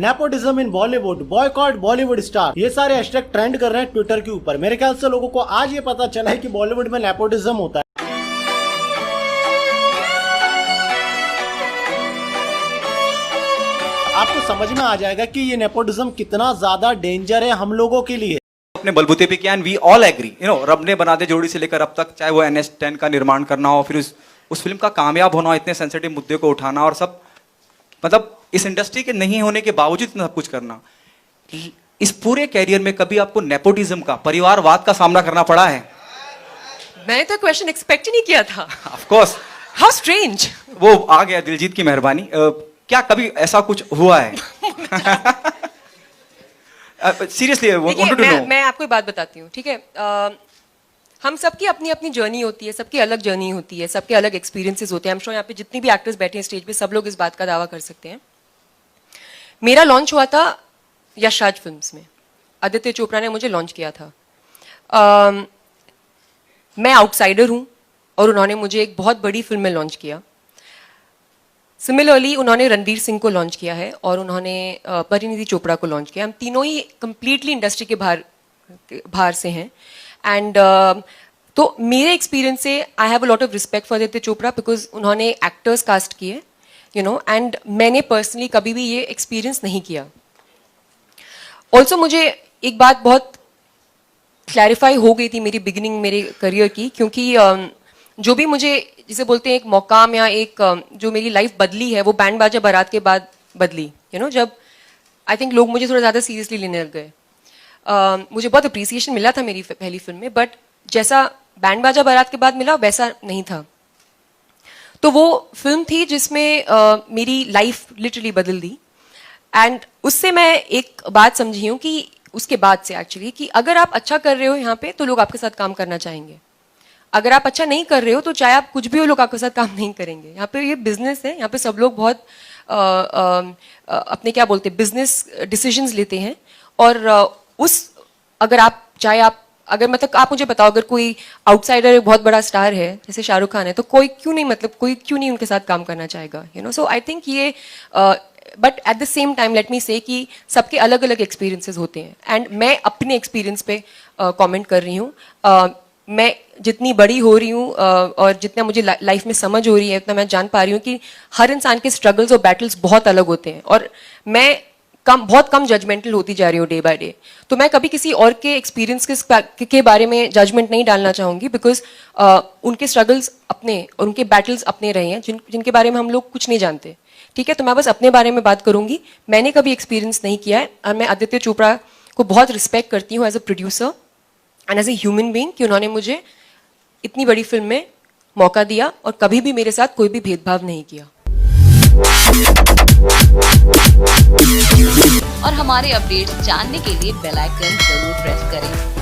Nepotism in Bollywood, boycott Bollywood star, ये सारे hashtag trend कर रहे हैं ट्विटर के ऊपर। मेरे ख्याल से लोगों को आज ये पता चला है कि बॉलीवुड में नेपोटिज्म होता है। आपको समझ में आ जाएगा कि ये नेपोटिज्म कितना ज्यादा डेंजर है हम लोगों के लिए। अपने बलबूते पे किया एंड वी ऑल एग्री, रब ने बना दे जोड़ी से लेकर अब तक, चाहे वो NH10 का निर्माण करना हो, फिर उस फिल्म का कामयाब होना, इतने सेंसिटिव मुद्दे को उठाना और सब, मतलब इस इंडस्ट्री के नहीं होने के बावजूद इतना सब कुछ करना। इस पूरे कैरियर में कभी आपको नेपोटिज्म का, परिवारवाद का सामना करना पड़ा है? मैंने तो क्वेश्चन एक्सपेक्ट ही नहीं किया था। Of course. How strange. वो आ गया, दिलजीत की मेहरबानी। क्या कभी ऐसा कुछ हुआ है? सीरियसली मैं आपको एक बात बताती हूँ, ठीक है? हम सबकी अपनी अपनी जर्नी होती है, सबकी अलग जर्नी होती है, सबके अलग एक्सपीरियंसेस होते हैं। I'm sure यहाँ पे जितनी भी एक्टर्स बैठे हैं स्टेज पे, सब लोग इस बात का दावा कर सकते हैं। मेरा लॉन्च हुआ था यश राज फिल्म्स में, आदित्य चोपड़ा ने मुझे लॉन्च किया था। मैं आउटसाइडर हूँ और उन्होंने मुझे एक बहुत बड़ी फिल्म में लॉन्च किया। सिमिलरली उन्होंने रणवीर सिंह को लॉन्च किया है और उन्होंने परिणीति चोपड़ा को लॉन्च किया। हम तीनों ही कंप्लीटली इंडस्ट्री के बाहर से हैं। एंड तो मेरे एक्सपीरियंस से I have a lot of respect for Aditya Chopra because उन्होंने एक्टर्स कास्ट किए, एंड मैंने पर्सनली कभी भी ये एक्सपीरियंस नहीं किया। ऑल्सो मुझे एक बात बहुत क्लैरिफाई हो गई थी मेरी बिगिनिंग मेरे करियर की, क्योंकि जो भी मुझे जिसे बोलते हैं एक मौकाम या एक जो मेरी लाइफ बदली है, वो बैंड बाजा बारात के बाद बदली। जब आई थिंक लोग मुझे थोड़ा ज़्यादा सीरियसली लेने लग गए। मुझे बहुत अप्रिसिएशन मिला था मेरी पहली फिल्म में, बट जैसा बैंड बाजा बारात के बाद मिला वैसा नहीं था। तो वो फिल्म थी जिसमें मेरी लाइफ लिटरली बदल दी। एंड उससे मैं एक बात समझी हूँ कि उसके बाद से एक्चुअली, कि अगर आप अच्छा कर रहे हो यहाँ पे तो लोग आपके साथ काम करना चाहेंगे। अगर आप अच्छा नहीं कर रहे हो तो चाहे आप कुछ भी हो, लोग आपके साथ काम नहीं करेंगे। यहाँ पे ये बिजनेस है, यहाँ पे सब लोग बहुत अपने क्या बोलते हैं बिजनेस डिसीजंस लेते हैं। और अगर आप चाहे आप अगर मतलब आप मुझे बताओ, अगर कोई आउटसाइडर एक बहुत बड़ा स्टार है जैसे शाहरुख खान है, तो कोई क्यों नहीं उनके साथ काम करना चाहेगा? सो आई थिंक ये but at the same time let me से कि सबके अलग अलग एक्सपीरियंसेस होते हैं। एंड मैं अपने एक्सपीरियंस पे कमेंट कर रही हूँ। मैं जितनी बड़ी हो रही हूँ और जितना मुझे लाइफ में समझ हो रही है, उतना मैं जान पा रही हूँ कि हर इंसान के स्ट्रगल्स और बैटल्स बहुत अलग होते हैं। और मैं बहुत कम जजमेंटल होती जा रही हूँ डे बाय डे। तो मैं कभी किसी और के एक्सपीरियंस के बारे में जजमेंट नहीं डालना चाहूँगी, बिकॉज उनके स्ट्रगल्स अपने और उनके बैटल्स अपने रहे हैं जिनके बारे में हम लोग कुछ नहीं जानते। ठीक है, तो मैं बस अपने बारे में बात करूँगी। मैंने कभी एक्सपीरियंस नहीं किया है और मैं आदित्य चोपड़ा को बहुत रिस्पेक्ट करती हूँ as a producer and as a human being, कि उन्होंने मुझे इतनी बड़ी फिल्म में मौका दिया और कभी भी मेरे साथ कोई भी भेदभाव नहीं किया। और हमारे अपडेट्स जानने के लिए बेल आइकन जरूर प्रेस करें।